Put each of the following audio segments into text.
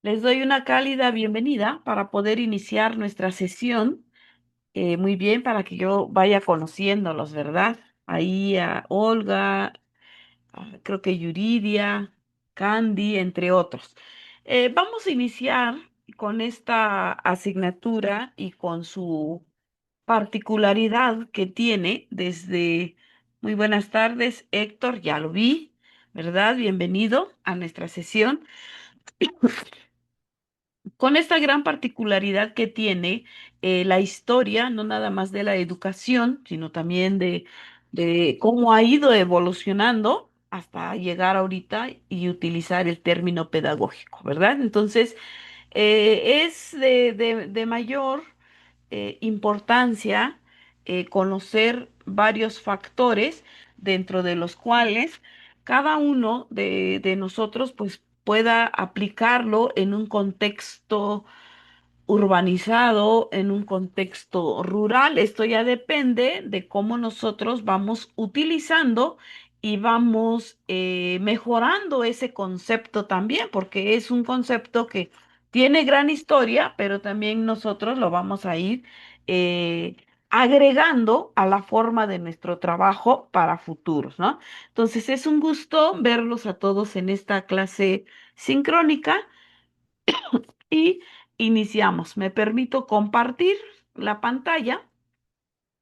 Les doy una cálida bienvenida para poder iniciar nuestra sesión. Muy bien, para que yo vaya conociéndolos, ¿verdad? Ahí a Olga, creo que Yuridia, Candy, entre otros. Vamos a iniciar con esta asignatura y con su particularidad que tiene desde... Muy buenas tardes, Héctor, ya lo vi, ¿verdad? Bienvenido a nuestra sesión. Con esta gran particularidad que tiene la historia, no nada más de la educación, sino también de cómo ha ido evolucionando hasta llegar ahorita y utilizar el término pedagógico, ¿verdad? Entonces, es de mayor importancia conocer varios factores dentro de los cuales cada uno de nosotros pues pueda aplicarlo en un contexto urbanizado, en un contexto rural. Esto ya depende de cómo nosotros vamos utilizando y vamos mejorando ese concepto también, porque es un concepto que tiene gran historia, pero también nosotros lo vamos a ir eh, agregando a la forma de nuestro trabajo para futuros, ¿no? Entonces es un gusto verlos a todos en esta clase sincrónica y iniciamos. Me permito compartir la pantalla.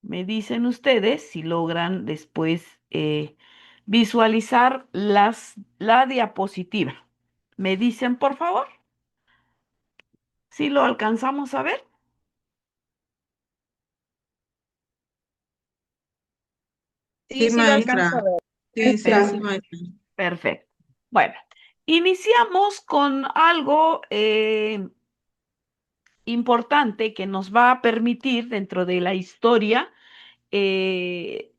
Me dicen ustedes si logran después visualizar la diapositiva. Me dicen, por favor, si lo alcanzamos a ver. Sí, Sí lo alcanzo a maestra. ver. Sí, sí, sí, Per- maestra. Perfecto. Bueno, iniciamos con algo importante que nos va a permitir dentro de la historia eh,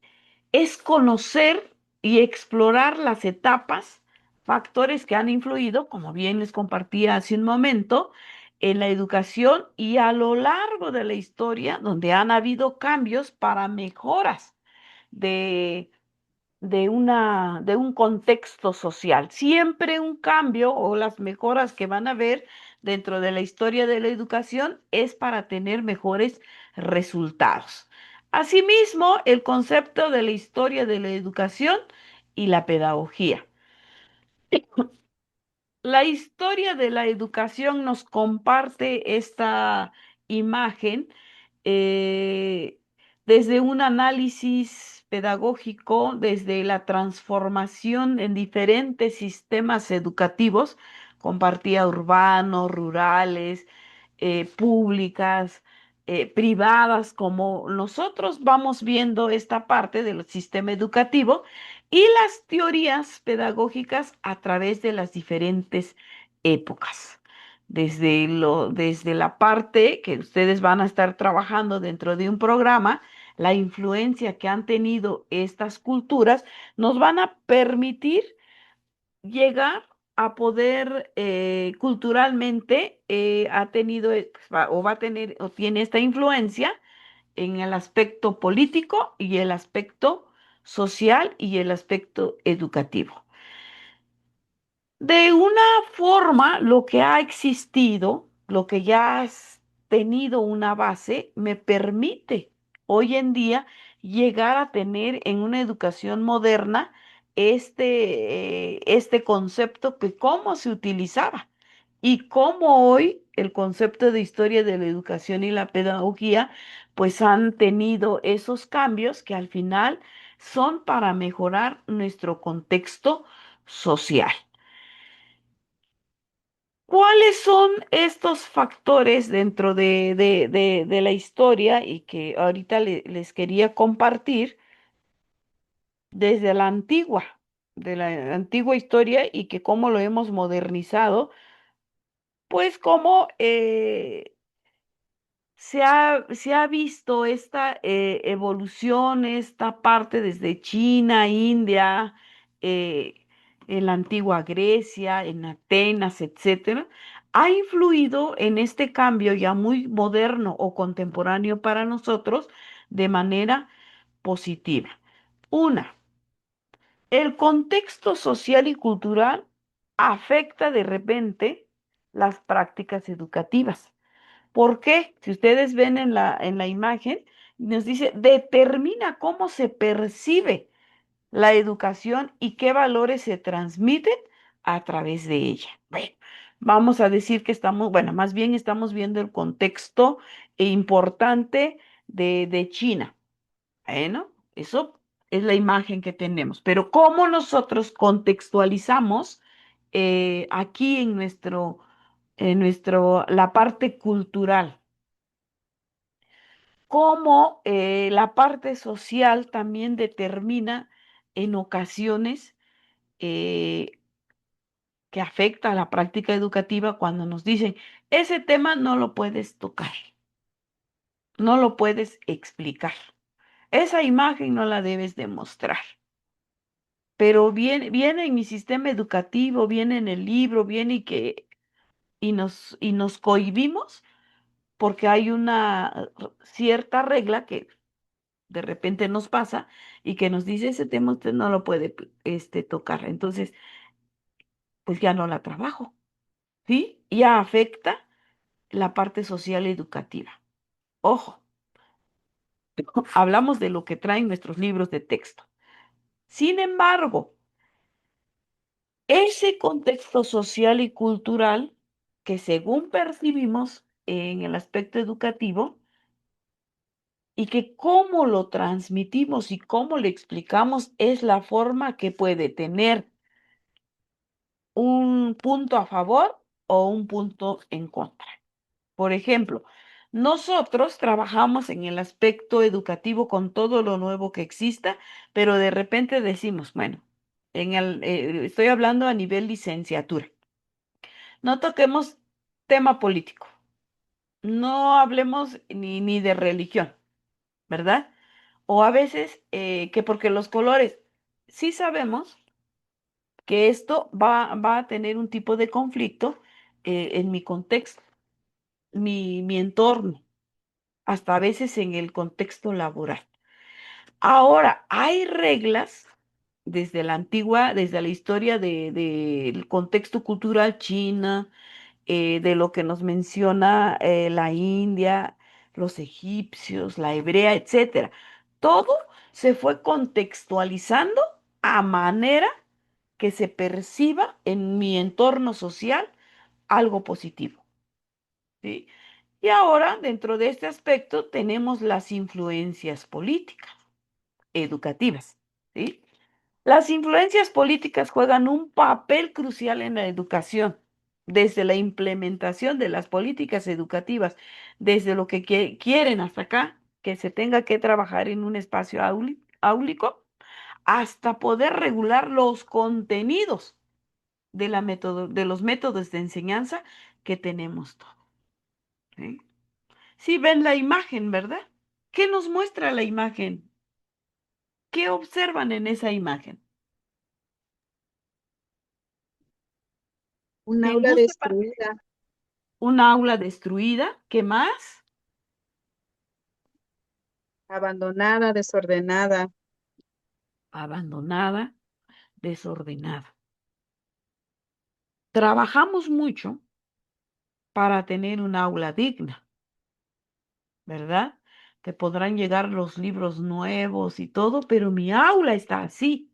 es conocer y explorar las etapas, factores que han influido, como bien les compartía hace un momento, en la educación y a lo largo de la historia, donde han habido cambios para mejoras de de un contexto social. Siempre un cambio o las mejoras que van a haber dentro de la historia de la educación es para tener mejores resultados. Asimismo, el concepto de la historia de la educación y la pedagogía. La historia de la educación nos comparte esta imagen eh, desde un análisis pedagógico, desde la transformación en diferentes sistemas educativos, compartía urbanos, rurales, públicas, privadas, como nosotros vamos viendo esta parte del sistema educativo y las teorías pedagógicas a través de las diferentes épocas. Desde la parte que ustedes van a estar trabajando dentro de un programa, la influencia que han tenido estas culturas nos van a permitir llegar a poder culturalmente ha tenido o va a tener o tiene esta influencia en el aspecto político y el aspecto social y el aspecto educativo. De una forma, lo que ha existido, lo que ya ha tenido una base, me permite hoy en día llegar a tener en una educación moderna este concepto que cómo se utilizaba y cómo hoy el concepto de historia de la educación y la pedagogía pues han tenido esos cambios que al final son para mejorar nuestro contexto social. ¿Cuáles son estos factores dentro de la historia y que ahorita les quería compartir desde de la antigua historia y que cómo lo hemos modernizado? Pues cómo se ha visto esta evolución, esta parte desde China, India, eh, en la antigua Grecia, en Atenas, etcétera, ha influido en este cambio ya muy moderno o contemporáneo para nosotros de manera positiva. Una, el contexto social y cultural afecta de repente. las prácticas educativas. ¿Por qué? Si ustedes ven en la imagen, nos dice, determina cómo se percibe la educación y qué valores se transmiten a través de ella. Bueno, vamos a decir que estamos, bueno, más bien estamos viendo el contexto importante de China. Bueno, eso es la imagen que tenemos, pero ¿cómo nosotros contextualizamos aquí la parte cultural? Cómo la parte social también determina en ocasiones eh, que afecta a la práctica educativa cuando nos dicen, ese tema no lo puedes tocar, no lo puedes explicar, esa imagen no la debes demostrar. Pero viene en mi sistema educativo, viene en el libro, viene y nos cohibimos porque hay una cierta regla que de repente nos pasa y que nos dice ese tema usted no lo puede tocar. Entonces, pues ya no la trabajo, ¿sí? Ya afecta la parte social educativa. Ojo, hablamos de lo que traen nuestros libros de texto. Sin embargo, ese contexto social y cultural que según percibimos en el aspecto educativo y que cómo lo transmitimos y cómo le explicamos es la forma que puede tener un punto a favor o un punto en contra. Por ejemplo, nosotros trabajamos en el aspecto educativo con todo lo nuevo que exista, pero de repente decimos, bueno, estoy hablando a nivel licenciatura, no toquemos tema político, no hablemos ni de religión, ¿verdad? O a veces que porque los colores, sí sabemos que esto va a tener un tipo de conflicto en mi contexto, mi entorno, hasta a veces en el contexto laboral. Ahora, hay reglas desde la historia del contexto cultural china, de lo que nos menciona la India, los egipcios, la hebrea, etcétera. Todo se fue contextualizando a manera que se perciba en mi entorno social algo positivo, ¿sí? Y ahora, dentro de este aspecto, tenemos las influencias políticas, educativas, ¿sí? Las influencias políticas juegan un papel crucial en la educación, desde la implementación de las políticas educativas, desde lo que quieren hasta acá, que se tenga que trabajar en un espacio áulico, hasta poder regular los contenidos de los métodos de enseñanza que tenemos todos, ¿sí? Sí ven la imagen, ¿verdad? ¿Qué nos muestra la imagen? ¿Qué observan en esa imagen? Un En aula gusto para destruida, una aula destruida, ¿qué más? abandonada, desordenada. Abandonada, desordenada. Trabajamos mucho para tener un aula digna, ¿verdad? Te podrán llegar los libros nuevos y todo, pero mi aula está así.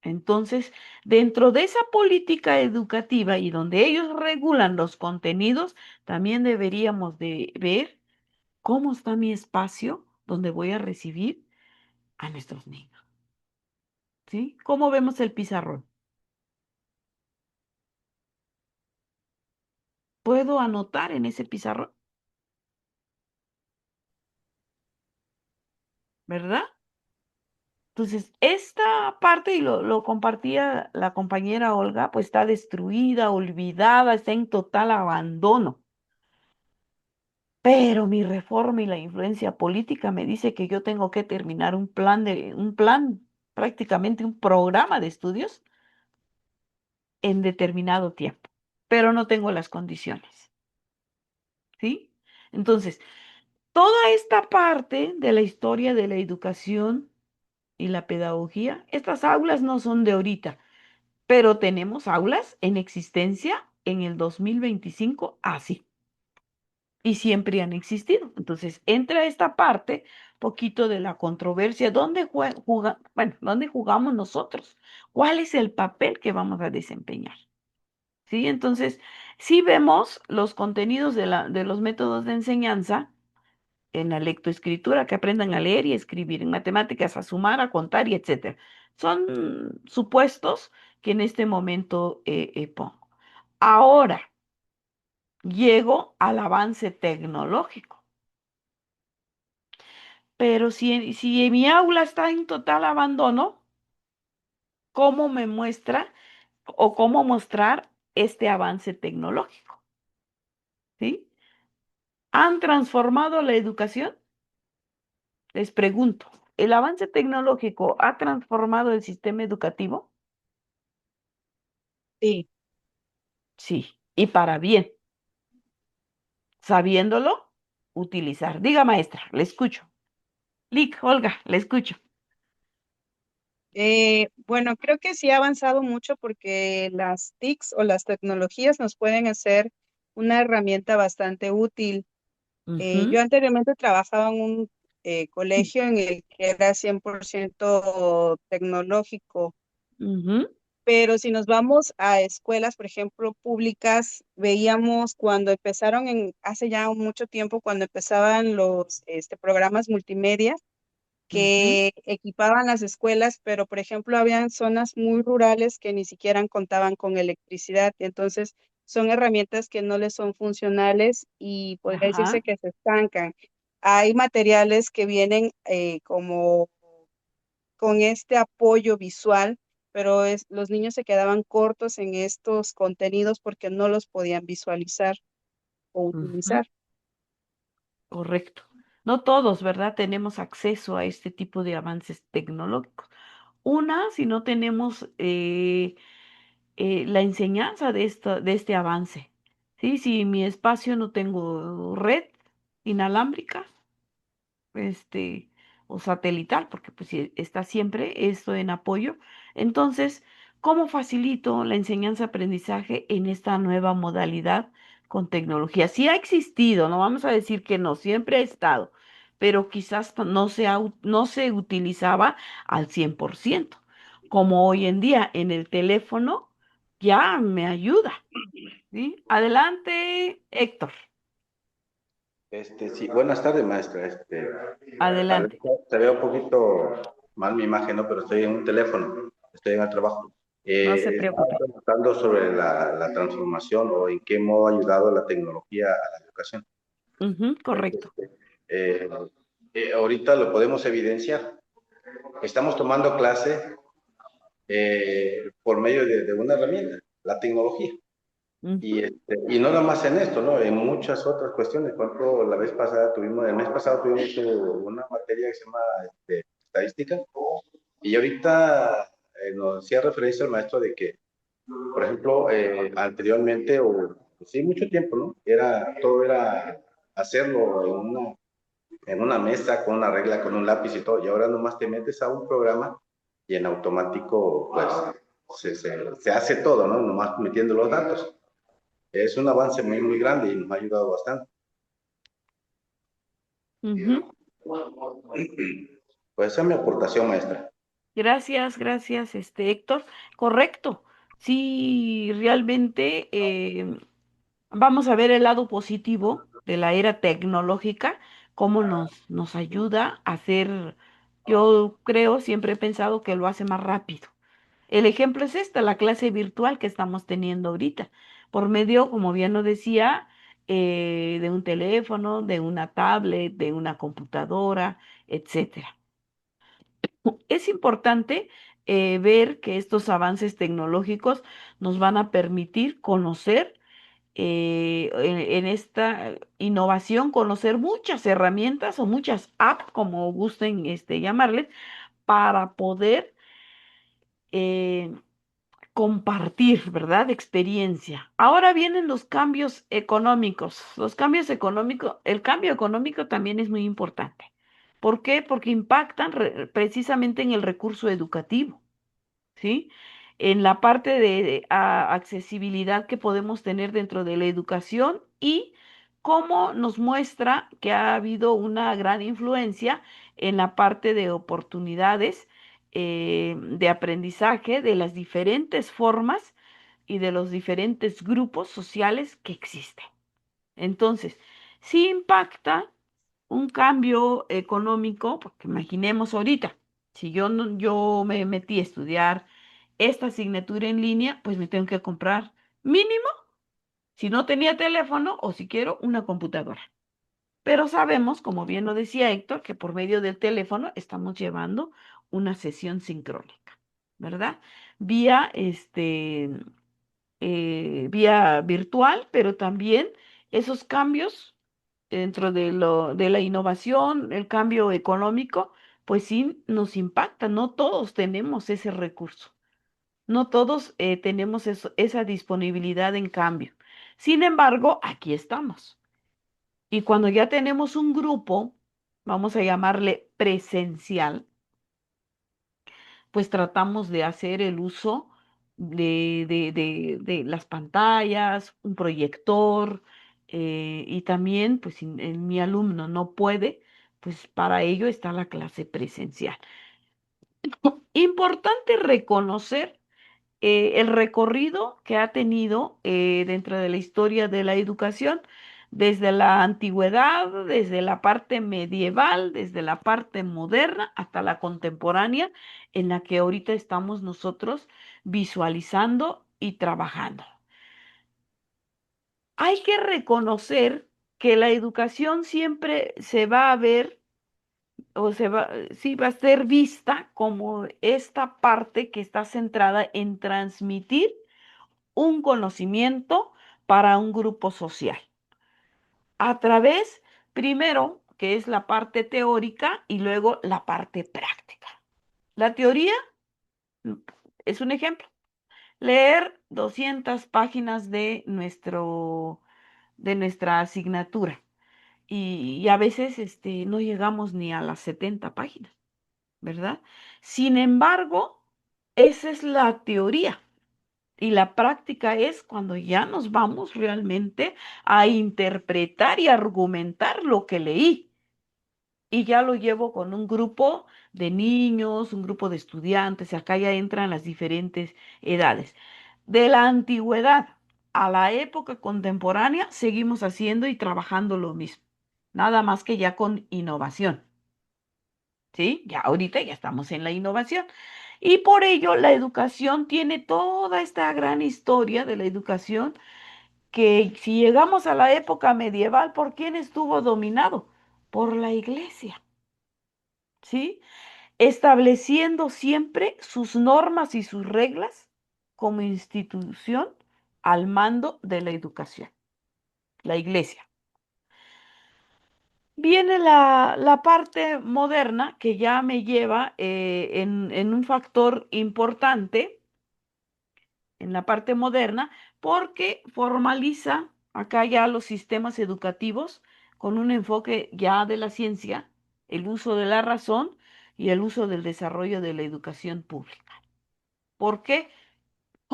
Entonces, dentro de esa política educativa y donde ellos regulan los contenidos, también deberíamos de ver cómo está mi espacio donde voy a recibir a nuestros niños, ¿sí? ¿Cómo vemos el pizarrón? ¿Puedo anotar en ese pizarrón? ¿Verdad? Entonces, esta parte, y lo compartía la compañera Olga, pues está destruida, olvidada, está en total abandono. Pero mi reforma y la influencia política me dice que yo tengo que terminar un plan, prácticamente un programa de estudios en determinado tiempo, pero no tengo las condiciones, ¿sí? Entonces, toda esta parte de la historia de la educación y la pedagogía, estas aulas no son de ahorita, pero tenemos aulas en existencia en el 2025 así. Y siempre han existido. Entonces, entra esta parte, poquito de la controversia, bueno, ¿dónde jugamos nosotros? ¿Cuál es el papel que vamos a desempeñar? ¿Sí? Entonces, sí vemos los contenidos de los métodos de enseñanza en la lectoescritura, que aprendan a leer y escribir, en matemáticas, a sumar, a contar y etcétera. Son supuestos que en este momento pongo. Ahora, llego al avance tecnológico. Pero si mi aula está en total abandono, ¿cómo me muestra o cómo mostrar este avance tecnológico? ¿Sí? ¿Han transformado la educación? Les pregunto, ¿el avance tecnológico ha transformado el sistema educativo? Sí. Sí, y para bien, sabiéndolo utilizar. Diga, maestra, le escucho. Lick, Olga, le escucho. Bueno, creo que sí ha avanzado mucho porque las TICs o las tecnologías nos pueden hacer una herramienta bastante útil. Ujú, Yo anteriormente trabajaba en un colegio en el que era 100% tecnológico, ujú, pero si nos vamos a escuelas, por ejemplo, públicas, veíamos cuando empezaron hace ya mucho tiempo, cuando empezaban los programas multimedia, ujú. que equipaban las escuelas, pero por ejemplo habían zonas muy rurales que ni siquiera contaban con electricidad, entonces son herramientas que no les son funcionales y podría Ajá, decirse que se estancan. Hay materiales que vienen como con este apoyo visual, pero los niños se quedaban cortos en estos contenidos porque no los podían visualizar o ujú. utilizar. Correcto. No todos, ¿verdad? Tenemos acceso a este tipo de avances tecnológicos. Una, si no tenemos la enseñanza de este avance. ¿Sí? Si en mi espacio no tengo red inalámbrica, este, o satelital, porque pues si está siempre esto en apoyo. Entonces, ¿cómo facilito la enseñanza-aprendizaje en esta nueva modalidad con tecnología? Sí ha existido, no vamos a decir que no, siempre ha estado, pero quizás no se utilizaba al 100%, como hoy en día en el teléfono ya me ayuda, ¿sí? Adelante, Héctor, Sí, buenas tardes, maestra. Tal vez adelante, se vea un poquito mal mi imagen, ¿no? Pero estoy en un teléfono, estoy en el trabajo. no se Estaba preocupe. preguntando sobre la transformación o en qué modo ha ayudado la tecnología a la educación. Ujú, Pues, correcto. eh, ahorita lo podemos evidenciar. Estamos tomando clase por medio de una herramienta, la tecnología. Ujú, Y no nada más en esto, ¿no? En muchas otras cuestiones. Por ejemplo, el mes pasado tuvimos una materia que se llama estadística. Y ahorita nos hacía referencia al maestro de que, por ejemplo, anteriormente, o pues sí, mucho tiempo, ¿no? Todo era hacerlo en una mesa, con una regla, con un lápiz y todo. Y ahora nomás te metes a un programa y en automático, pues, se hace todo, ¿no? Nomás metiendo los datos. Es un avance muy, muy grande y nos ha ayudado bastante. ujú. Pues esa es mi aportación, maestra. Gracias, gracias, Héctor. Correcto. Sí, realmente vamos a ver el lado positivo de la era tecnológica, cómo nos ayuda a hacer, yo creo, siempre he pensado que lo hace más rápido. El ejemplo es esta, la clase virtual que estamos teniendo ahorita, por medio, como bien lo decía, de un teléfono, de una tablet, de una computadora, etcétera. Es importante ver que estos avances tecnológicos nos van a permitir conocer en esta innovación, conocer muchas herramientas o muchas apps, como gusten llamarles, para poder eh, compartir, ¿verdad? Experiencia. Ahora vienen los cambios económicos. Los cambios económicos, el cambio económico también es muy importante. ¿Por qué? Porque impactan precisamente en el recurso educativo, ¿sí? en la parte de accesibilidad que podemos tener dentro de la educación y cómo nos muestra que ha habido una gran influencia en la parte de oportunidades de aprendizaje de las diferentes formas y de los diferentes grupos sociales que existen. Entonces, sí impacta un cambio económico, porque imaginemos ahorita, si yo, yo me metí a estudiar esta asignatura en línea, pues me tengo que comprar mínimo, si no tenía teléfono o si quiero, una computadora. Pero sabemos, como bien lo decía Héctor, que por medio del teléfono estamos llevando una sesión sincrónica, ¿verdad? Vía, vía virtual, pero también esos cambios dentro de la innovación, el cambio económico, pues sí nos impacta. No todos tenemos ese recurso, no todos tenemos esa disponibilidad en cambio. Sin embargo, aquí estamos. Y cuando ya tenemos un grupo, vamos a llamarle presencial, pues tratamos de hacer el uso de las pantallas, un proyector, y también, pues si mi alumno no puede, pues para ello está la clase presencial. Importante reconocer el recorrido que ha tenido dentro de la historia de la educación, desde la antigüedad, desde la parte medieval, desde la parte moderna hasta la contemporánea, en la que ahorita estamos nosotros visualizando y trabajando. Hay que reconocer que la educación siempre se va a ver o se va, sí va a ser vista como esta parte que está centrada en transmitir un conocimiento para un grupo social. A través, primero, que es la parte teórica y luego la parte práctica. La teoría es un ejemplo. Leer 200 páginas de nuestra asignatura y a veces no llegamos ni a las 70 páginas, ¿verdad? Sin embargo, esa es la teoría. Y la práctica es cuando ya nos vamos realmente a interpretar y argumentar lo que leí. Y ya lo llevo con un grupo de niños, un grupo de estudiantes, acá ya entran las diferentes edades. De la antigüedad a la época contemporánea, seguimos haciendo y trabajando lo mismo, nada más que ya con innovación. ¿Sí? Ya ahorita ya estamos en la innovación. Y por ello la educación tiene toda esta gran historia de la educación que si llegamos a la época medieval, ¿por quién estuvo dominado? Por la iglesia, ¿sí? Estableciendo siempre sus normas y sus reglas como institución al mando de la educación, la iglesia. Viene la parte moderna que ya me lleva en un factor importante en la parte moderna porque formaliza acá ya los sistemas educativos con un enfoque ya de la ciencia, el uso de la razón y el uso del desarrollo de la educación pública. ¿Por qué?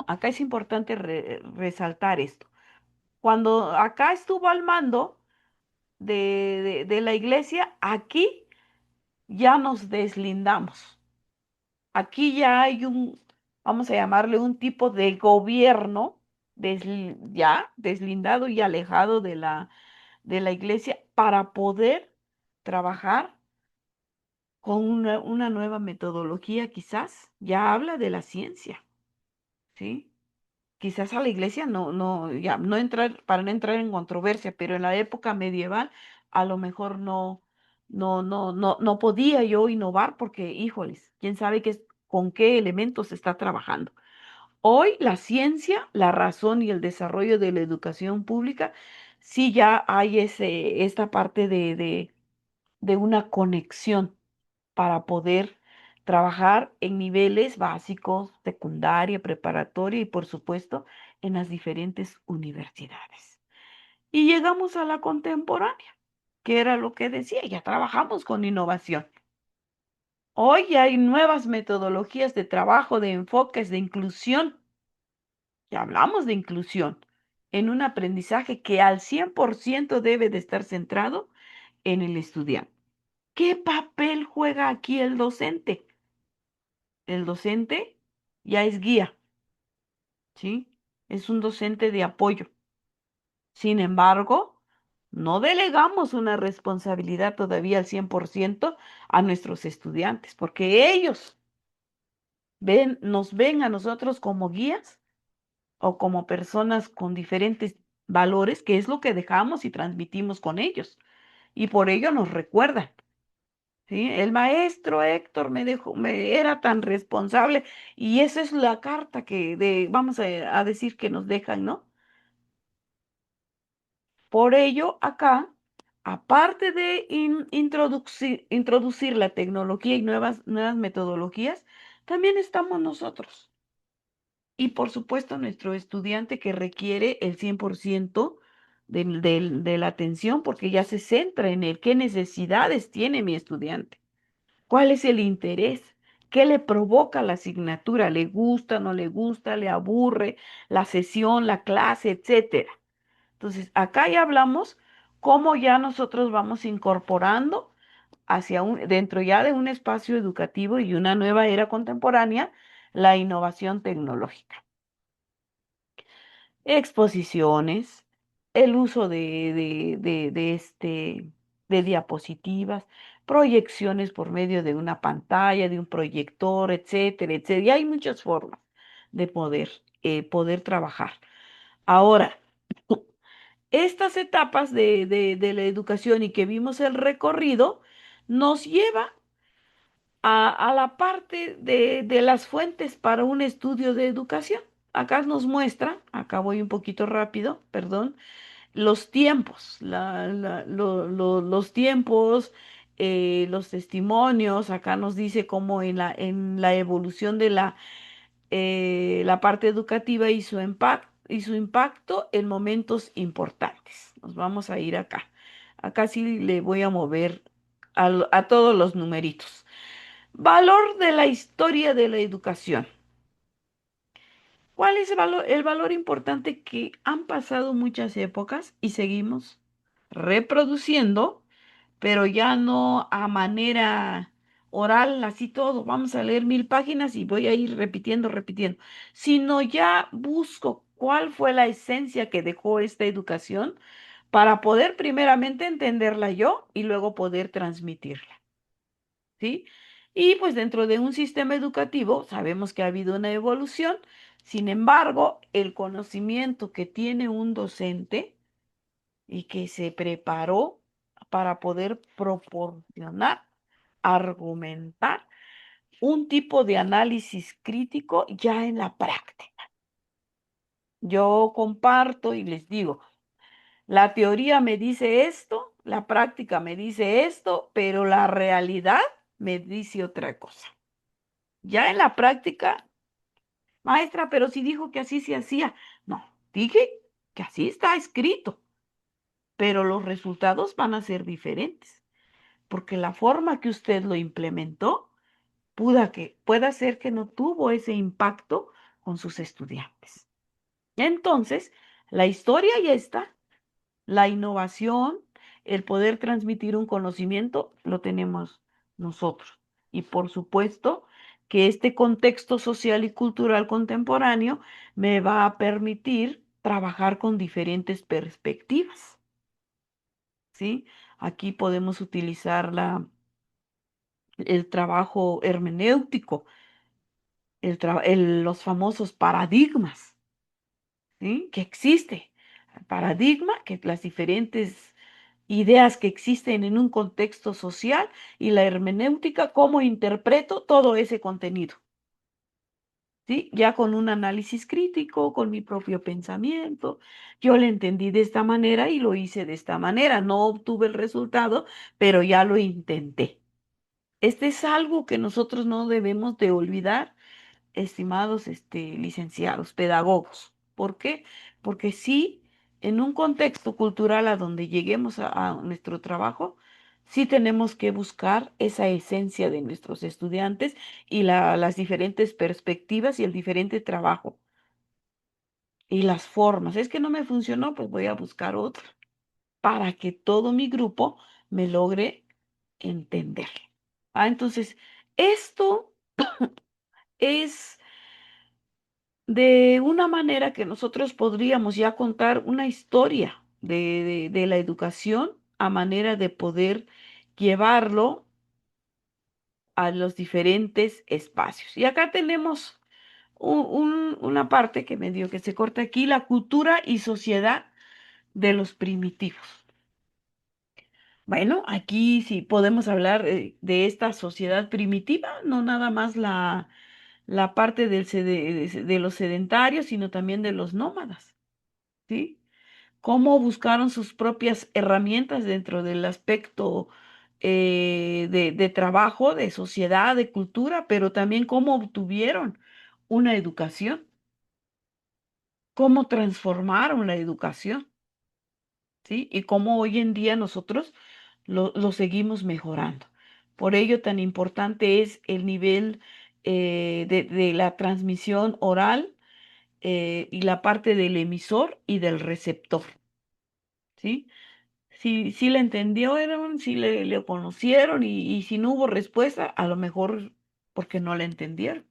Acá es importante resaltar esto. Cuando acá estuvo al mando de la iglesia, aquí ya nos deslindamos. Aquí ya hay vamos a llamarle un tipo de gobierno ya deslindado y alejado de la iglesia para poder trabajar con una nueva metodología, quizás ya habla de la ciencia, ¿sí? Quizás a la iglesia ya no entrar, para no entrar en controversia, pero en la época medieval a lo mejor no podía yo innovar porque, híjoles, quién sabe con qué elementos se está trabajando. Hoy la ciencia, la razón y el desarrollo de la educación pública, sí ya hay esta parte de una conexión para poder trabajar en niveles básicos, secundaria, preparatoria y por supuesto en las diferentes universidades. Y llegamos a la contemporánea, que era lo que decía, ya trabajamos con innovación. Hoy hay nuevas metodologías de trabajo, de enfoques, de inclusión. Ya hablamos de inclusión en un aprendizaje que al 100% debe de estar centrado en el estudiante. ¿Qué papel juega aquí el docente? El docente ya es guía, ¿sí? Es un docente de apoyo. Sin embargo, no delegamos una responsabilidad todavía al 100% a nuestros estudiantes, porque ellos nos ven a nosotros como guías o como personas con diferentes valores, que es lo que dejamos y transmitimos con ellos. Y por ello nos recuerdan. ¿Sí? El maestro Héctor me dejó, era tan responsable y esa es la carta vamos a decir que nos dejan, ¿no? Por ello, acá, aparte de introducir la tecnología y nuevas metodologías, también estamos nosotros. Y por supuesto, nuestro estudiante que requiere el 100% de la atención porque ya se centra en el qué necesidades tiene mi estudiante. ¿Cuál es el interés? ¿Qué le provoca la asignatura? ¿Le gusta, no le gusta, le aburre la sesión, la clase, etcétera? Entonces, acá ya hablamos cómo ya nosotros vamos incorporando dentro ya de un espacio educativo y una nueva era contemporánea, la innovación tecnológica. Exposiciones, el uso de diapositivas, proyecciones por medio de una pantalla, de un proyector, etcétera, etcétera. Y hay muchas formas de poder trabajar. Ahora, estas etapas de la educación y que vimos el recorrido, nos lleva a la parte de las fuentes para un estudio de educación. Acá nos muestra, acá voy un poquito rápido, perdón, los tiempos, los tiempos, los testimonios, acá nos dice cómo en la evolución de la parte educativa y su impacto en momentos importantes. Nos vamos a ir acá. Acá sí le voy a mover a todos los numeritos. Valor de la historia de la educación. ¿Cuál es el valor importante que han pasado muchas épocas y seguimos reproduciendo, pero ya no a manera oral, así todo? Vamos a leer 1000 páginas y voy a ir repitiendo, repitiendo, sino ya busco cuál fue la esencia que dejó esta educación para poder primeramente entenderla yo y luego poder transmitirla. ¿Sí? Y pues dentro de un sistema educativo sabemos que ha habido una evolución, sin embargo, el conocimiento que tiene un docente y que se preparó para poder proporcionar, argumentar un tipo de análisis crítico ya en la práctica. Yo comparto y les digo, la teoría me dice esto, la práctica me dice esto, pero la realidad me dice otra cosa. Ya en la práctica, maestra, pero si dijo que así se hacía. No, dije que así está escrito, pero los resultados van a ser diferentes, porque la forma que usted lo implementó pueda ser que no tuvo ese impacto con sus estudiantes. Entonces, la historia ya está, la innovación, el poder transmitir un conocimiento, lo tenemos nosotros. Y por supuesto que este contexto social y cultural contemporáneo me va a permitir trabajar con diferentes perspectivas, ¿sí? Aquí podemos utilizar el trabajo hermenéutico, los famosos paradigmas, ¿sí? Que existe. El paradigma, que las diferentes ideas que existen en un contexto social y la hermenéutica, cómo interpreto todo ese contenido. ¿Sí? Ya con un análisis crítico, con mi propio pensamiento, yo le entendí de esta manera y lo hice de esta manera. No obtuve el resultado, pero ya lo intenté. Este es algo que nosotros no debemos de olvidar, estimados licenciados, pedagogos. ¿Por qué? Porque sí, en un contexto cultural a donde lleguemos a nuestro trabajo, sí tenemos que buscar esa esencia de nuestros estudiantes y las diferentes perspectivas y el diferente trabajo y las formas. Es que no me funcionó, pues voy a buscar otra para que todo mi grupo me logre entender. Entonces, esto es de una manera que nosotros podríamos ya contar una historia de la educación a manera de poder llevarlo a los diferentes espacios. Y acá tenemos una parte que medio que se corta aquí, la cultura y sociedad de los primitivos. Bueno, aquí sí podemos hablar de esta sociedad primitiva, no nada más la parte de los sedentarios, sino también de los nómadas, ¿sí? Cómo buscaron sus propias herramientas dentro del aspecto de trabajo, de sociedad, de cultura, pero también cómo obtuvieron una educación, cómo transformaron la educación, ¿sí? Y cómo hoy en día nosotros lo seguimos mejorando. Por ello, tan importante es el nivel de la transmisión oral y la parte del emisor y del receptor, ¿sí? Si le entendieron, si le conocieron y si no hubo respuesta, a lo mejor porque no le entendieron.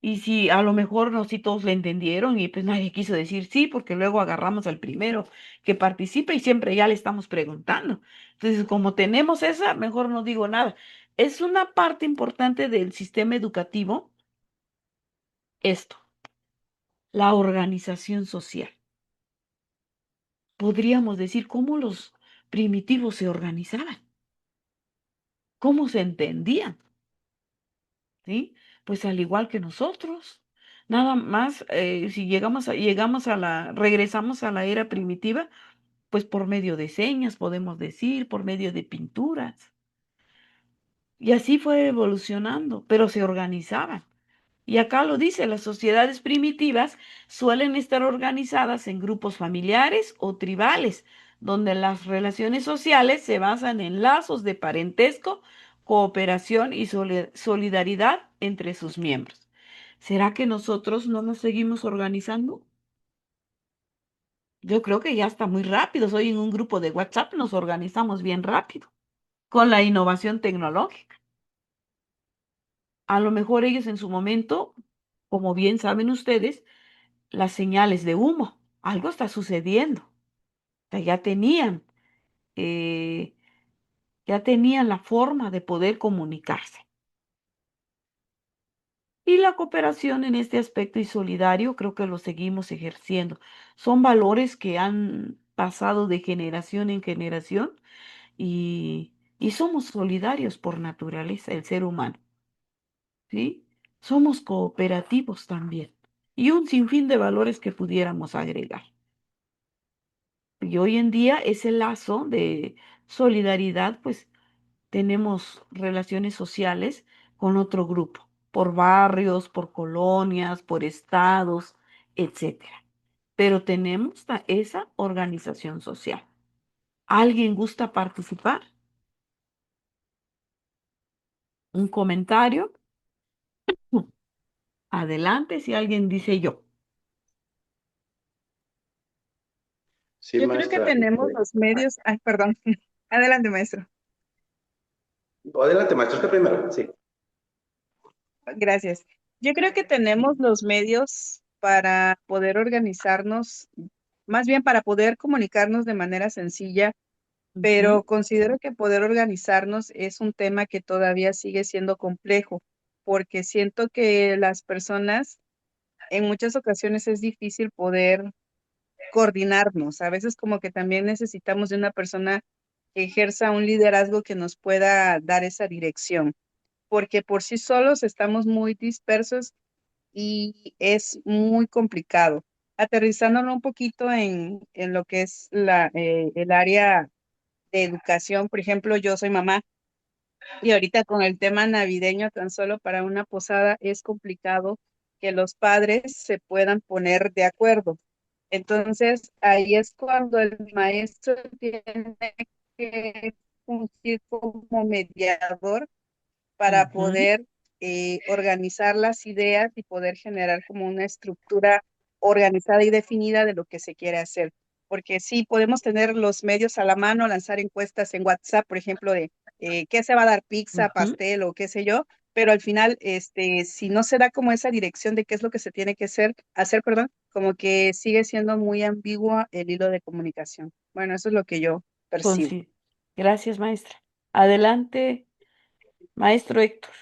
Y si a lo mejor no, si todos le entendieron y pues nadie quiso decir sí, porque luego agarramos al primero que participa y siempre ya le estamos preguntando. Entonces, como tenemos esa, mejor no digo nada. Es una parte importante del sistema educativo esto, la organización social. Podríamos decir cómo los primitivos se organizaban, cómo se entendían. ¿Sí? Pues al igual que nosotros. Nada más, si regresamos a la era primitiva, pues por medio de señas, podemos decir, por medio de pinturas. Y así fue evolucionando, pero se organizaban. Y acá lo dice, las sociedades primitivas suelen estar organizadas en grupos familiares o tribales, donde las relaciones sociales se basan en lazos de parentesco, cooperación y solidaridad entre sus miembros. ¿Será que nosotros no nos seguimos organizando? Yo creo que ya está muy rápido. Hoy en un grupo de WhatsApp nos organizamos bien rápido con la innovación tecnológica. A lo mejor ellos en su momento, como bien saben ustedes, las señales de humo. Algo está sucediendo. O sea, eh, ya tenían la forma de poder comunicarse. Y la cooperación en este aspecto y solidario creo que lo seguimos ejerciendo. Son valores que han pasado de generación en generación y somos solidarios por naturaleza, el ser humano, ¿sí? Somos cooperativos también. Y un sinfín de valores que pudiéramos agregar. Y hoy en día ese lazo de solidaridad, pues tenemos relaciones sociales con otro grupo, por barrios, por colonias, por estados, etcétera. Pero tenemos esa organización social. ¿Alguien gusta participar? ¿Un comentario? Adelante si alguien dice yo. Sí, Yo creo que maestra. tenemos los medios, ay, perdón, adelante, maestro. Adelante, maestra, usted primero. Sí. Gracias. Yo creo que tenemos los medios para poder organizarnos, más bien para poder comunicarnos de manera sencilla, Ujú, pero considero que poder organizarnos es un tema que todavía sigue siendo complejo, porque siento que las personas en muchas ocasiones es difícil poder coordinarnos. A veces como que también necesitamos de una persona que ejerza un liderazgo que nos pueda dar esa dirección, porque por sí solos estamos muy dispersos y es muy complicado. Aterrizándolo un poquito en lo que es el área de educación, por ejemplo, yo soy mamá y ahorita con el tema navideño, tan solo para una posada es complicado que los padres se puedan poner de acuerdo. Entonces, ahí es cuando el maestro tiene que fungir como mediador para Ujú. poder organizar las ideas y poder generar como una estructura organizada y definida de lo que se quiere hacer. Porque sí, podemos tener los medios a la mano, lanzar encuestas en WhatsApp, por ejemplo, de qué se va a dar, pizza, Ujú. pastel o qué sé yo, pero al final, si no se da como esa dirección de qué es lo que se tiene que hacer, perdón, como que sigue siendo muy ambiguo el hilo de comunicación. Bueno, eso es lo que yo percibo. Sí. Gracias, maestra. Adelante, maestro Héctor.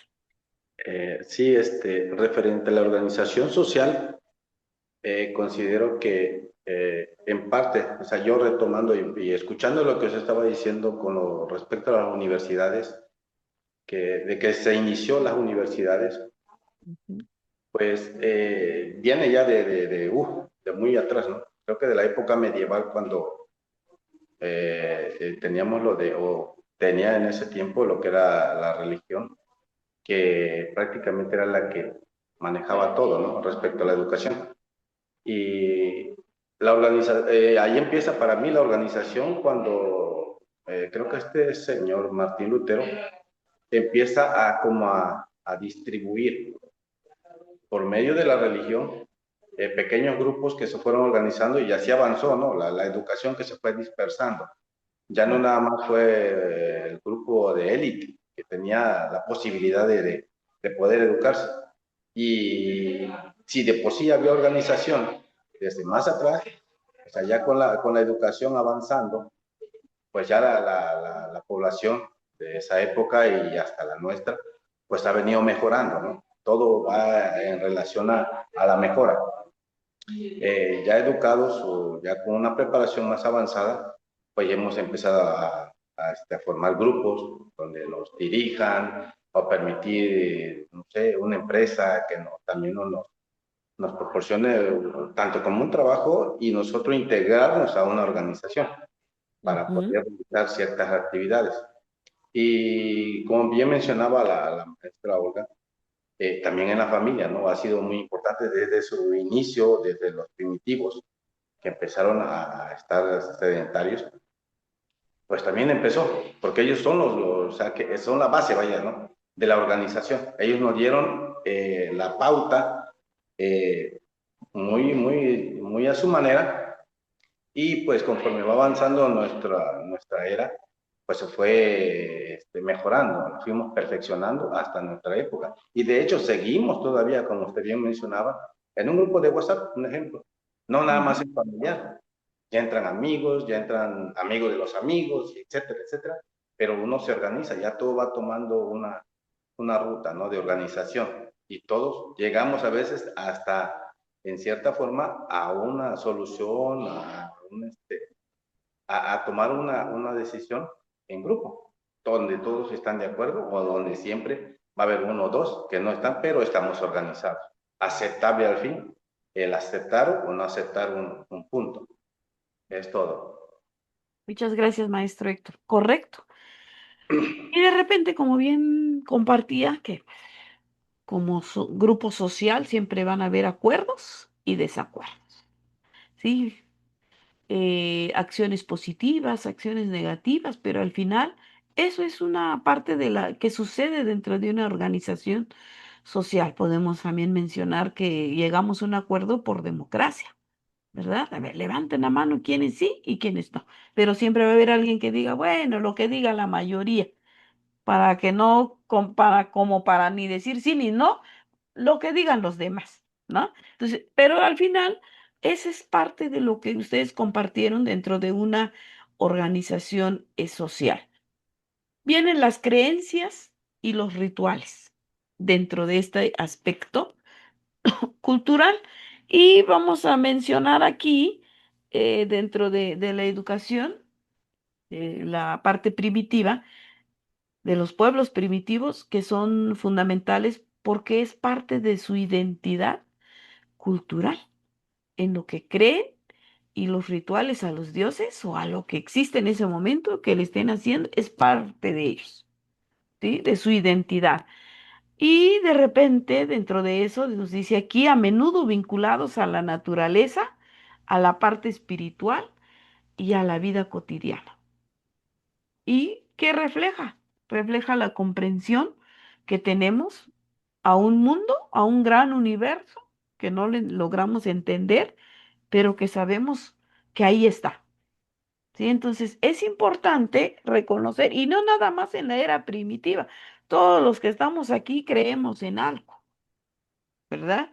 Sí, referente a la organización social, considero que en parte, o sea, yo retomando y escuchando lo que usted estaba diciendo con lo respecto a las universidades, de que se inició las universidades, Ujú. pues viene ya de muy atrás, ¿no? Creo que de la época medieval cuando teníamos o tenía en ese tiempo lo que era la religión, que prácticamente era la que manejaba todo, ¿no? Respecto a la educación. Y ahí empieza para mí la organización cuando creo que este señor Martín Lutero empieza a distribuir por medio de la religión pequeños grupos que se fueron organizando y así avanzó, ¿no? La educación que se fue dispersando. Ya no nada más fue el grupo de élite que tenía la posibilidad de poder educarse. Y si de por sí había organización desde más atrás, o sea, ya con la educación avanzando, pues ya la población de esa época y hasta la nuestra, pues ha venido mejorando, ¿no? Todo va en relación a la mejora. Ya educados o ya con una preparación más avanzada, pues ya hemos empezado a formar grupos donde nos dirijan o permitir, no sé, una empresa que también nos proporcione tanto como un trabajo y nosotros integrarnos a una organización para Ujú. poder realizar ciertas actividades. Y como bien mencionaba la maestra Olga, también en la familia, ¿no? Ha sido muy importante desde su inicio, desde los primitivos que empezaron a estar sedentarios, pues también empezó, porque ellos son o sea, que son la base, vaya, ¿no? De la organización. Ellos nos dieron la pauta eh, muy a su manera y pues conforme va avanzando nuestra era, pues se fue mejorando, nos fuimos perfeccionando hasta nuestra época. Y de hecho seguimos todavía, como usted bien mencionaba, en un grupo de WhatsApp, un ejemplo. No nada más Ujú. en familiar. Ya entran amigos, ya entran amigos de los amigos, etcétera, etcétera. Pero uno se organiza, ya todo va tomando una ruta, ¿no? De organización. Y todos llegamos a veces hasta, en cierta forma, a una solución, a tomar una decisión en grupo, donde todos están de acuerdo o donde siempre va a haber uno o dos que no están, pero estamos organizados. Aceptable al fin, el aceptar o no aceptar un punto. Es todo. Muchas gracias, maestro Héctor. Correcto. Y de repente, como bien compartía, que como grupo social siempre van a haber acuerdos y desacuerdos, ¿sí? Acciones positivas, acciones negativas, pero al final eso es una parte de la que sucede dentro de una organización social. Podemos también mencionar que llegamos a un acuerdo por democracia, ¿verdad? A ver, levanten la mano quienes sí y quienes no, pero siempre va a haber alguien que diga, bueno, lo que diga la mayoría, para que no compara como para ni decir sí ni no, lo que digan los demás, ¿no? Entonces, pero al final, esa es parte de lo que ustedes compartieron dentro de una organización social. Vienen las creencias y los rituales dentro de este aspecto cultural y vamos a mencionar aquí, dentro de la educación, la parte primitiva de los pueblos primitivos que son fundamentales porque es parte de su identidad cultural, en lo que creen y los rituales a los dioses o a lo que existe en ese momento que le estén haciendo es parte de ellos, ¿sí? De su identidad. Y de repente, dentro de eso, nos dice aquí, a menudo vinculados a la naturaleza, a la parte espiritual y a la vida cotidiana. ¿Y qué refleja? Refleja la comprensión que tenemos a un mundo, a un gran universo que no le logramos entender, pero que sabemos que ahí está. ¿Sí? Entonces es importante reconocer, y no nada más en la era primitiva, todos los que estamos aquí creemos en algo, ¿verdad?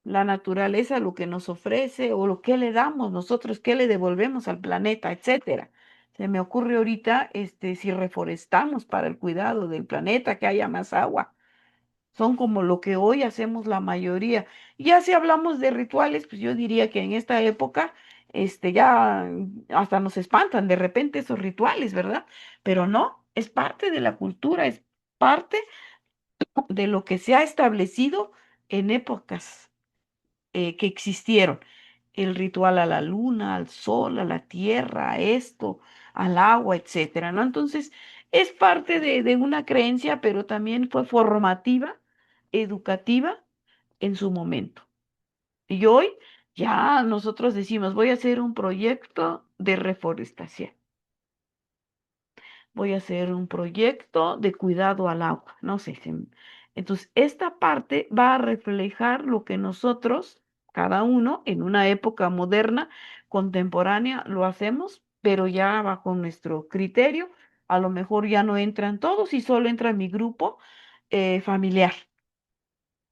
La naturaleza, lo que nos ofrece o lo que le damos nosotros, qué le devolvemos al planeta, etcétera. Se me ocurre ahorita, si reforestamos para el cuidado del planeta, que haya más agua. Son como lo que hoy hacemos la mayoría. Ya si hablamos de rituales, pues yo diría que en esta época, ya hasta nos espantan de repente esos rituales, ¿verdad? Pero no, es parte de la cultura, es parte de lo que se ha establecido en épocas que existieron. El ritual a la luna, al sol, a la tierra, a esto, al agua, etcétera, ¿no? Entonces, es parte de una creencia, pero también fue formativa, educativa en su momento. Y hoy ya nosotros decimos, voy a hacer un proyecto de reforestación, voy a hacer un proyecto de cuidado al agua, no sé. Entonces, esta parte va a reflejar lo que nosotros, cada uno, en una época moderna, contemporánea, lo hacemos, pero ya bajo nuestro criterio. A lo mejor ya no entran todos y solo entra mi grupo familiar.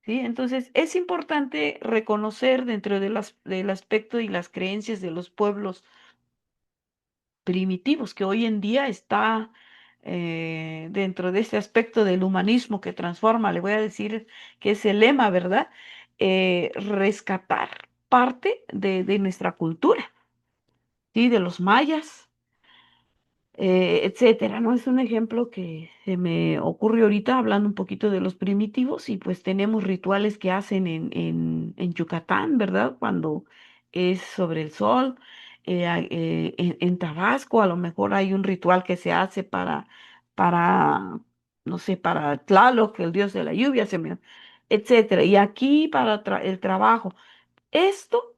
¿Sí? Entonces, es importante reconocer dentro del aspecto y las creencias de los pueblos primitivos, que hoy en día está dentro de este aspecto del humanismo que transforma, le voy a decir que es el lema, ¿verdad? Rescatar parte de nuestra cultura, ¿sí? De los mayas, etcétera, ¿no? Es un ejemplo que se me ocurre ahorita hablando un poquito de los primitivos y pues tenemos rituales que hacen en Yucatán, ¿verdad? Cuando es sobre el sol. En Tabasco a lo mejor hay un ritual que se hace para, no sé, para Tlaloc, el dios de la lluvia, etcétera. Y aquí para el trabajo. Esto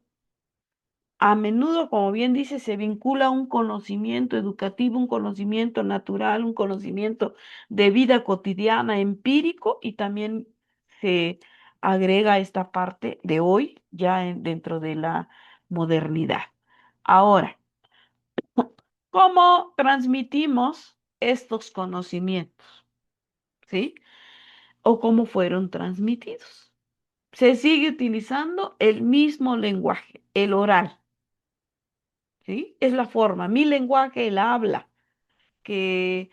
a menudo, como bien dice, se vincula a un conocimiento educativo, un conocimiento natural, un conocimiento de vida cotidiana, empírico, y también se agrega esta parte de hoy, ya dentro de la modernidad. Ahora, ¿cómo transmitimos estos conocimientos? ¿Sí? ¿O cómo fueron transmitidos? Se sigue utilizando el mismo lenguaje, el oral. ¿Sí? Es la forma, mi lenguaje, el habla, que,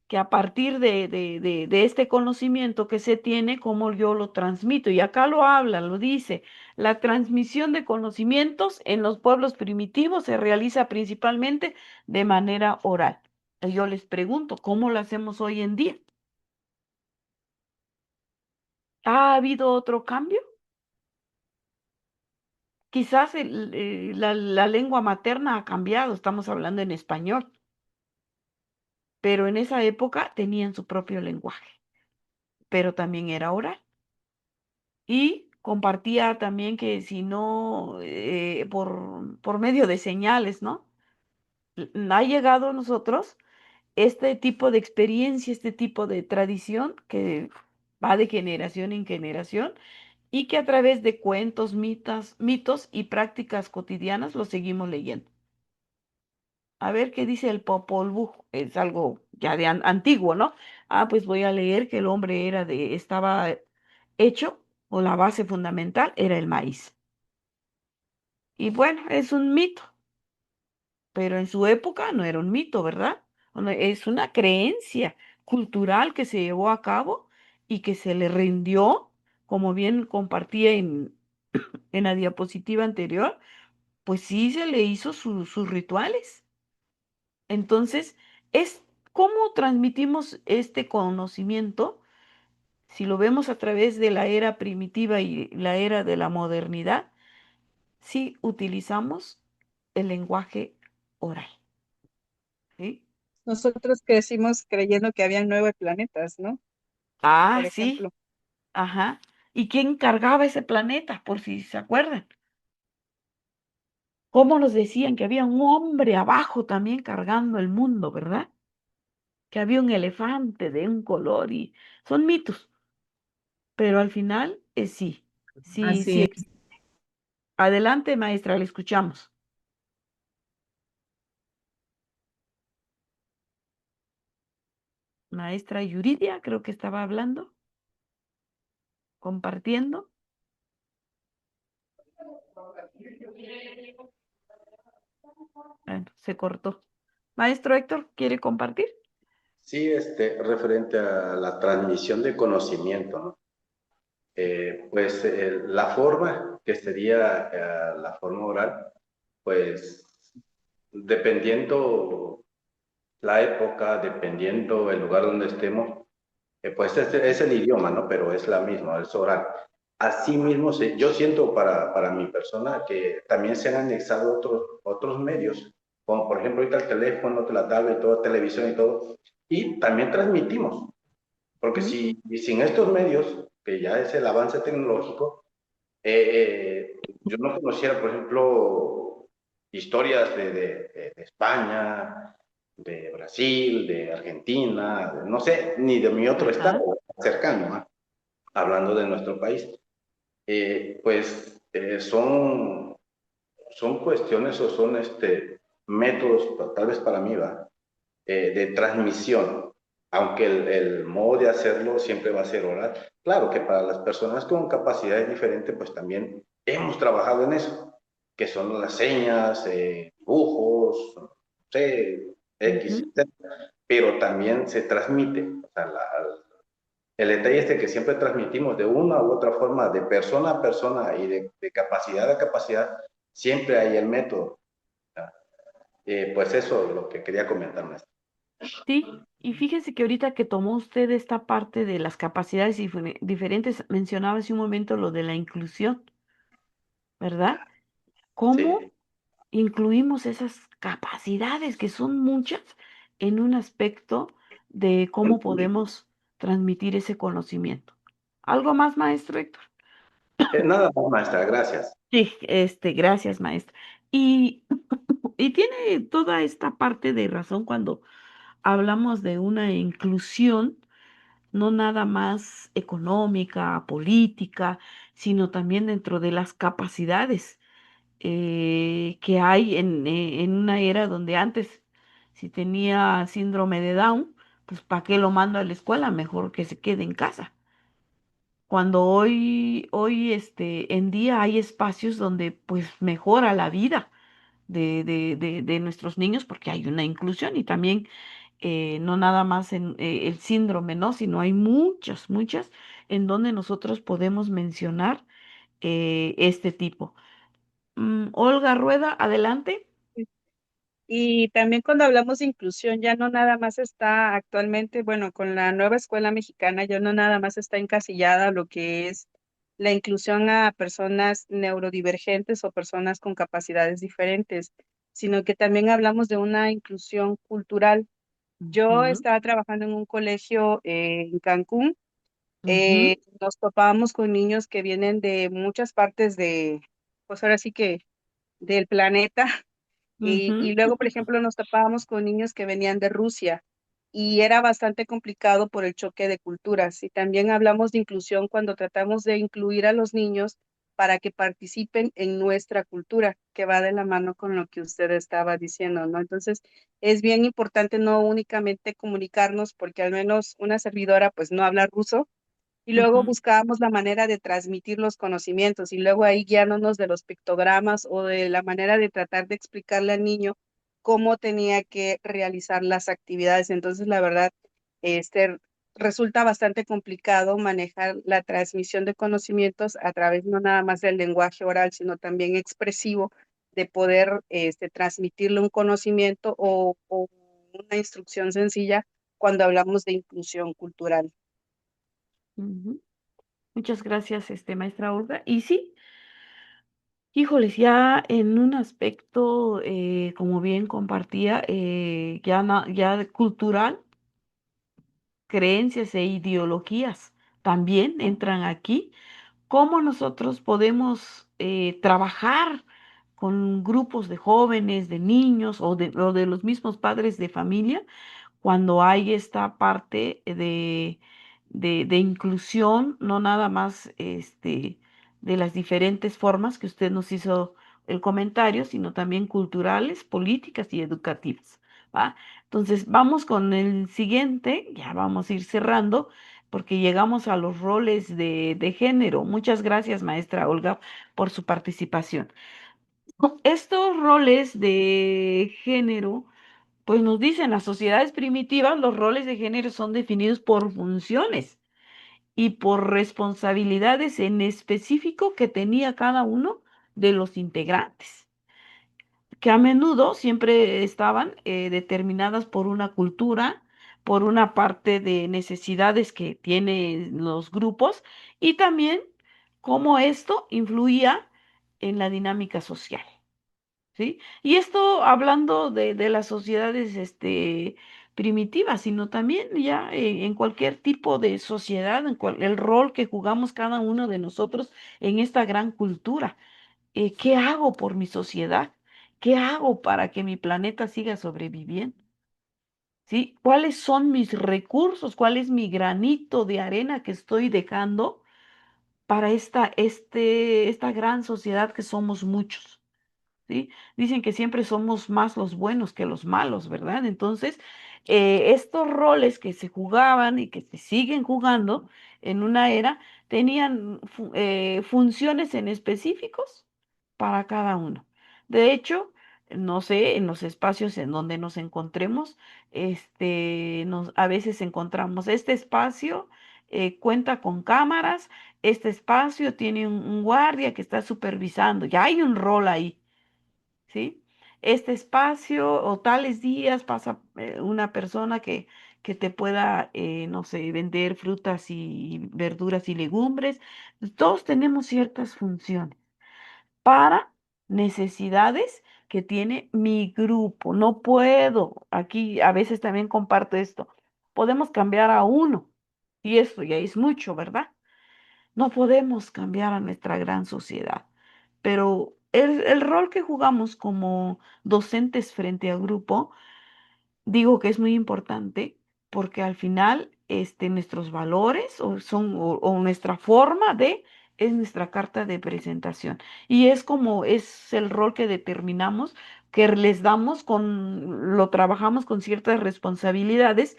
que a partir de este conocimiento que se tiene, como yo lo transmito. Y acá lo habla, lo dice, la transmisión de conocimientos en los pueblos primitivos se realiza principalmente de manera oral. Y yo les pregunto, ¿cómo lo hacemos hoy en día? ¿Ha habido otro cambio? Quizás la lengua materna ha cambiado, estamos hablando en español, pero en esa época tenían su propio lenguaje, pero también era oral. Y compartía también que si no, por medio de señales, ¿no? Ha llegado a nosotros este tipo de experiencia, este tipo de tradición que va de generación en generación y que a través de cuentos, mitos y prácticas cotidianas lo seguimos leyendo. A ver qué dice el Popol Vuh. Es algo ya de antiguo, ¿no? Ah, pues voy a leer que el hombre estaba hecho, o la base fundamental era el maíz. Y bueno, es un mito, pero en su época no era un mito, ¿verdad? Es una creencia cultural que se llevó a cabo y que se le rindió, como bien compartía en la diapositiva anterior, pues sí se le hizo sus rituales. Entonces, es cómo transmitimos este conocimiento, si lo vemos a través de la era primitiva y la era de la modernidad, si utilizamos el lenguaje oral. ¿Sí? Nosotros crecimos creyendo que habían 9 planetas, ¿no? Ah, Por sí, ejemplo. ajá. ¿Y quién cargaba ese planeta, por si se acuerdan? cómo nos decían que había un hombre abajo también cargando el mundo, ¿verdad? Que había un elefante de un color y son mitos, pero al final sí, sí, Así sí es. existe. Adelante, maestra, le escuchamos. Maestra Yuridia, creo que estaba hablando, compartiendo. Bueno, se cortó. Maestro Héctor, ¿quiere compartir? Sí, referente a la transmisión de conocimiento, ¿no? Pues la forma que sería la forma oral, pues dependiendo la época, dependiendo el lugar donde estemos, pues es el idioma, ¿no? Pero es la misma, es oral. Asimismo, yo siento para mi persona que también se han anexado otros medios, como por ejemplo ahorita el teléfono, la tablet, toda televisión y todo, y también transmitimos, porque ¿Mm? si y sin estos medios, que ya es el avance tecnológico, yo no conociera, por ejemplo, historias de España, de Brasil, de Argentina, no sé, ni de mi otro estado Ajá. cercano, ¿no? Hablando de nuestro país. Pues son cuestiones o son métodos, tal vez para mí, ¿va? De transmisión, aunque el modo de hacerlo siempre va a ser oral. Claro que para las personas con capacidades diferentes, pues también hemos trabajado en eso, que son las señas, dibujos, no sé, X, Ujú. etcétera, pero también se transmite. O sea, el detalle es de que siempre transmitimos de una u otra forma, de persona a persona y de capacidad a capacidad, siempre hay el método. Pues eso es lo que quería comentar. Sí, y fíjese que ahorita que tomó usted esta parte de las capacidades diferentes, mencionaba hace un momento lo de la inclusión, ¿verdad? ¿Cómo Sí. incluimos esas capacidades que son muchas en un aspecto de cómo podemos transmitir ese conocimiento? ¿Algo más, maestro Héctor? Nada más, maestra, gracias. Sí, gracias, maestra. Y, y tiene toda esta parte de razón cuando hablamos de una inclusión, no nada más económica, política, sino también dentro de las capacidades que hay en una era donde antes, si tenía síndrome de Down, pues ¿para qué lo mando a la escuela? Mejor que se quede en casa. Cuando hoy en día hay espacios donde pues mejora la vida de nuestros niños porque hay una inclusión y también no nada más en el síndrome, ¿no? Sino hay muchas, muchas en donde nosotros podemos mencionar este tipo. Olga Rueda, adelante. Y también cuando hablamos de inclusión, ya no nada más está actualmente, bueno, con la nueva escuela mexicana, ya no nada más está encasillada lo que es la inclusión a personas neurodivergentes o personas con capacidades diferentes, sino que también hablamos de una inclusión cultural. Yo Ujú, estaba trabajando en un colegio en Cancún, ujú, nos topábamos con niños que vienen de muchas partes de, pues ahora sí que del planeta y ujú, luego, por ejemplo, nos topábamos con niños que venían de Rusia y era bastante complicado por el choque de culturas. Y también hablamos de inclusión cuando tratamos de incluir a los niños para que participen en nuestra cultura, que va de la mano con lo que usted estaba diciendo, ¿no? Entonces, es bien importante no únicamente comunicarnos, porque al menos una servidora pues no habla ruso, y luego ujú, buscábamos la manera de transmitir los conocimientos y luego ahí guiándonos de los pictogramas o de la manera de tratar de explicarle al niño cómo tenía que realizar las actividades. Entonces, la verdad, este resulta bastante complicado manejar la transmisión de conocimientos a través no nada más del lenguaje oral, sino también expresivo, de poder transmitirle un conocimiento o una instrucción sencilla cuando hablamos de inclusión cultural. ujú. Muchas gracias, maestra Olga. Y sí, híjoles, ya en un aspecto, como bien compartía, ya, ya cultural, creencias e ideologías también entran aquí. ¿Cómo nosotros podemos trabajar con grupos de jóvenes, de niños o de los mismos padres de familia cuando hay esta parte de inclusión, no nada más de las diferentes formas que usted nos hizo el comentario, sino también culturales, políticas y educativas, ¿va? Entonces, vamos con el siguiente, ya vamos a ir cerrando, porque llegamos a los roles de género. Muchas gracias, maestra Olga, por su participación. Estos roles de género pues nos dicen, las sociedades primitivas, los roles de género son definidos por funciones y por responsabilidades en específico que tenía cada uno de los integrantes, que a menudo siempre estaban determinadas por una cultura, por una parte de necesidades que tienen los grupos y también cómo esto influía en la dinámica social. ¿Sí? Y esto hablando de las sociedades primitivas, sino también ya en cualquier tipo de sociedad, el rol que jugamos cada uno de nosotros en esta gran cultura. ¿Qué hago por mi sociedad? ¿Qué hago para que mi planeta siga sobreviviendo? ¿Sí? ¿Cuáles son mis recursos? ¿Cuál es mi granito de arena que estoy dejando para esta gran sociedad que somos muchos? ¿Sí? Dicen que siempre somos más los buenos que los malos, ¿verdad? Entonces, estos roles que se jugaban y que se siguen jugando en una era tenían funciones en específicos para cada uno. De hecho, no sé, en los espacios en donde nos encontremos, a veces encontramos este espacio. Cuenta con cámaras, este espacio tiene un guardia que está supervisando, ya hay un rol ahí. ¿Sí? Este espacio o tales días pasa una persona que te pueda, no sé, vender frutas y verduras y legumbres. Todos tenemos ciertas funciones para necesidades que tiene mi grupo. No puedo, aquí a veces también comparto esto, podemos cambiar a uno y esto ya es mucho, ¿verdad? No podemos cambiar a nuestra gran sociedad, pero el rol que jugamos como docentes frente al grupo, digo que es muy importante porque al final nuestros valores o nuestra forma de es nuestra carta de presentación y es como es el rol que determinamos, que les damos lo trabajamos con ciertas responsabilidades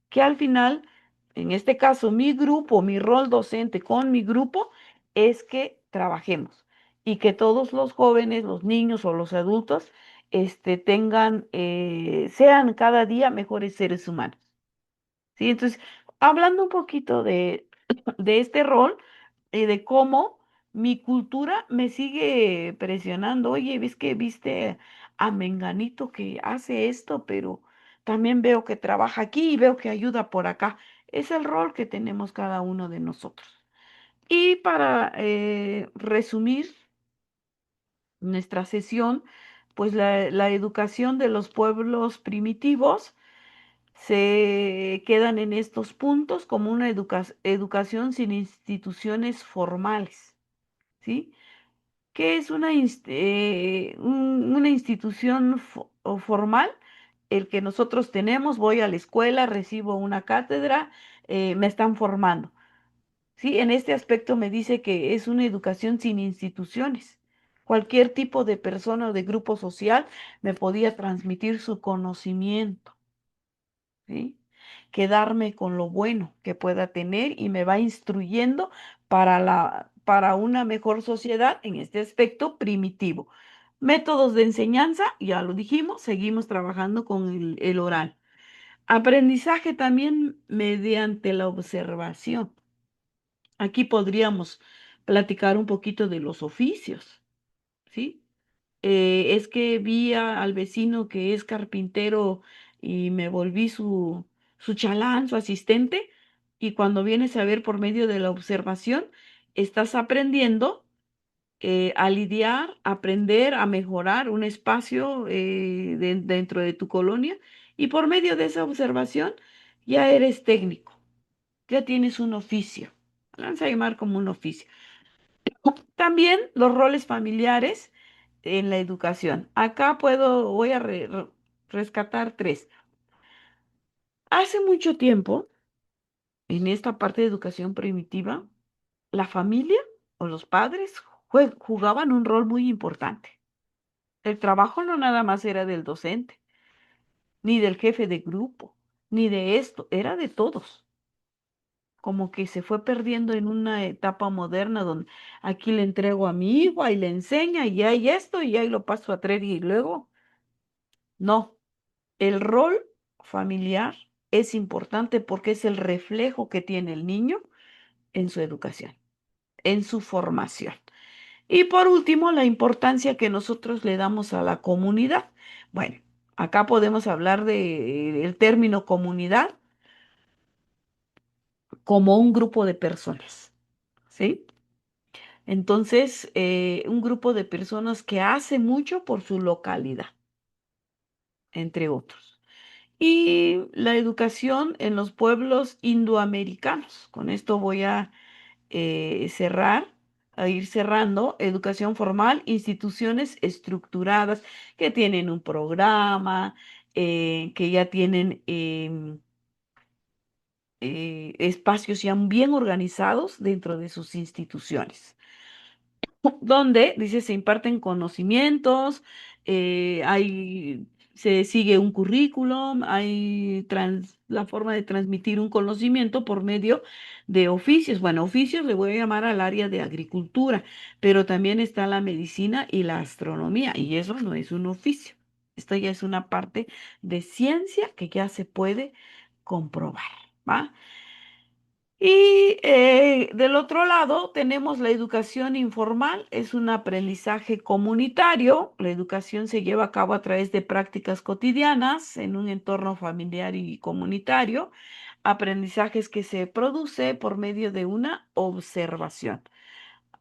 que al final, en este caso, mi grupo, mi rol docente con mi grupo, es que trabajemos y que todos los jóvenes, los niños o los adultos, sean cada día mejores seres humanos. ¿Sí? Entonces, hablando un poquito de este rol y de cómo mi cultura me sigue presionando. Oye, ¿ves que viste a Menganito que hace esto, pero también veo que trabaja aquí y veo que ayuda por acá? Es el rol que tenemos cada uno de nosotros. Y para resumir nuestra sesión, pues la educación de los pueblos primitivos se quedan en estos puntos como una educación sin instituciones formales, ¿sí? ¿Qué es una institución o formal? El que nosotros tenemos, voy a la escuela, recibo una cátedra, me están formando, ¿sí? En este aspecto me dice que es una educación sin instituciones. Cualquier tipo de persona o de grupo social me podía transmitir su conocimiento. ¿Sí? Quedarme con lo bueno que pueda tener y me va instruyendo para una mejor sociedad en este aspecto primitivo. Métodos de enseñanza, ya lo dijimos, seguimos trabajando con el oral. Aprendizaje también mediante la observación. Aquí podríamos platicar un poquito de los oficios, ¿sí? Es que vi al vecino que es carpintero y me volví su chalán, su asistente, y cuando vienes a ver por medio de la observación, estás aprendiendo a lidiar, aprender a mejorar un espacio dentro de tu colonia, y por medio de esa observación ya eres técnico, ya tienes un oficio. Vamos a llamar como un oficio. También los roles familiares. en la educación. Acá voy a rescatar tres. Hace mucho tiempo, en esta parte de educación primitiva, la familia o los padres jugaban un rol muy importante. El trabajo no nada más era del docente, ni del jefe de grupo, ni de esto, era de todos. Como que se fue perdiendo en una etapa moderna donde aquí le entrego a mi hijo, ahí le enseña y hay esto y ahí lo paso a traer y luego, no, el rol familiar es importante porque es el reflejo que tiene el niño en su educación, en su formación. Y por último, la importancia que nosotros le damos a la comunidad. Bueno, acá podemos hablar de el término comunidad como un grupo de personas, ¿sí? Entonces, un grupo de personas que hace mucho por su localidad, entre otros. Y la educación en los pueblos indoamericanos. Con esto voy a cerrar, a ir cerrando. Educación formal, instituciones estructuradas que tienen un programa, que ya tienen espacios ya bien organizados dentro de sus instituciones donde, dice, se imparten conocimientos, se sigue un currículum, hay la forma de transmitir un conocimiento por medio de oficios. Bueno, oficios le voy a llamar al área de agricultura, pero también está la medicina y la astronomía, y eso no es un oficio. Esto ya es una parte de ciencia que ya se puede comprobar, ¿va? Y del otro lado tenemos la educación informal, es un aprendizaje comunitario. La educación se lleva a cabo a través de prácticas cotidianas en un entorno familiar y comunitario, aprendizajes que se produce por medio de una observación,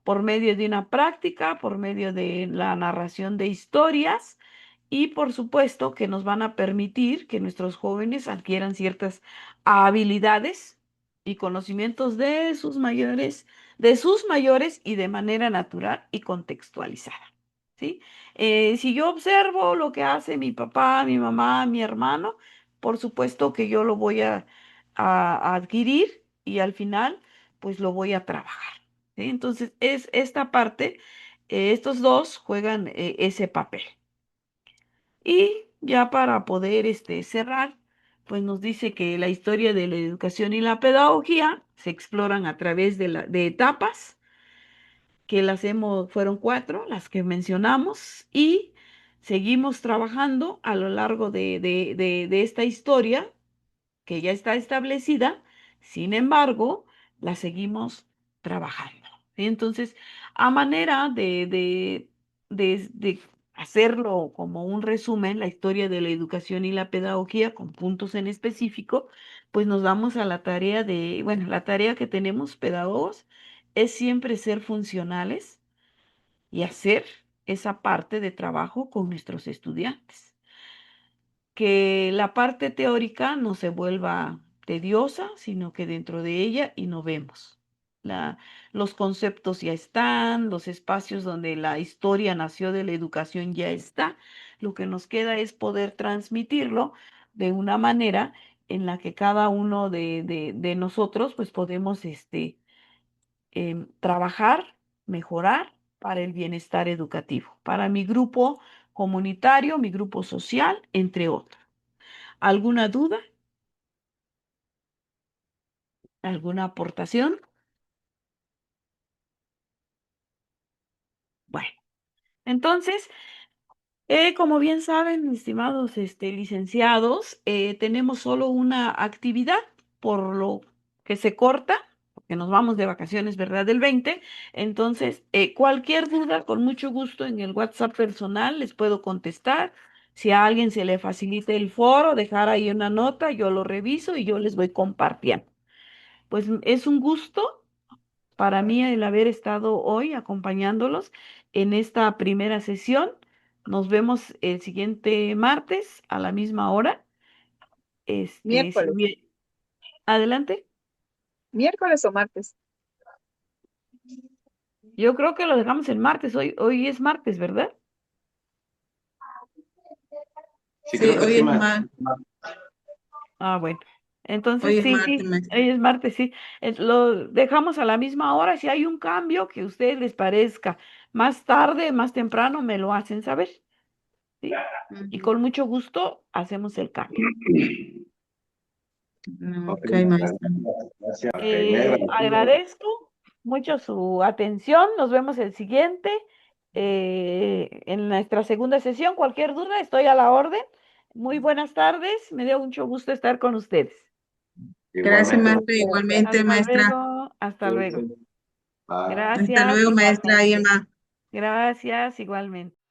por medio de una práctica, por medio de la narración de historias y por supuesto que nos van a permitir que nuestros jóvenes adquieran ciertas habilidades y conocimientos de sus mayores y de manera natural y contextualizada. ¿Sí? Si yo observo lo que hace mi papá, mi mamá, mi hermano, por supuesto que yo lo voy a adquirir y al final pues lo voy a trabajar. ¿Sí? Entonces, es esta parte, estos dos juegan ese papel. Y ya para poder cerrar, pues nos dice que la historia de la educación y la pedagogía se exploran a través de etapas, que fueron cuatro, las que mencionamos, y seguimos trabajando a lo largo de esta historia que ya está establecida, sin embargo, la seguimos trabajando. ¿Sí? Entonces, a manera de hacerlo como un resumen, la historia de la educación y la pedagogía con puntos en específico, pues nos damos a la tarea bueno, la tarea que tenemos pedagogos es siempre ser funcionales y hacer esa parte de trabajo con nuestros estudiantes que la parte teórica no se vuelva tediosa, sino que dentro de ella innovemos. La, los conceptos ya están, los espacios donde la historia nació de la educación ya está. Lo que nos queda es poder transmitirlo de una manera en la que cada uno de nosotros pues podemos trabajar, mejorar para el bienestar educativo, para mi grupo comunitario, mi grupo social, entre otros. ¿Alguna duda? ¿Alguna aportación? Bueno, entonces, como bien saben, estimados licenciados, tenemos solo una actividad por lo que se corta, porque nos vamos de vacaciones, ¿verdad? Del 20. Entonces, cualquier duda, con mucho gusto en el WhatsApp personal les puedo contestar. Si a alguien se le facilita el foro, dejar ahí una nota, yo lo reviso y yo les voy compartiendo. Pues es un gusto para mí el haber estado hoy acompañándolos en esta primera sesión. Nos vemos el siguiente martes a la misma hora. Este, si Miércoles, hubie- Adelante. miércoles o martes. Yo creo que lo dejamos el martes. Hoy es martes, ¿verdad? Sí, Sí, creo que hoy sí, es maestra. Ah, bueno. Entonces, hoy es sí, martes, sí, maestra. hoy es martes, sí. Lo dejamos a la misma hora. Si hay un cambio que a ustedes les parezca más tarde, más temprano, me lo hacen saber, ¿sí? Y Ujú. con mucho gusto hacemos el cambio. Ok, Ok, maestra. maestra. Gracias. Ok, muy agradecido. Agradezco mucho su atención. Nos vemos el siguiente, en nuestra segunda sesión. Cualquier duda, estoy a la orden. Muy buenas tardes. Me dio mucho gusto estar con ustedes. Gracias, Igualmente. maestra. Igualmente, Hasta maestra. luego, hasta luego. Bye. Hasta Gracias, luego, maestra igualmente. Irma. Gracias, igualmente.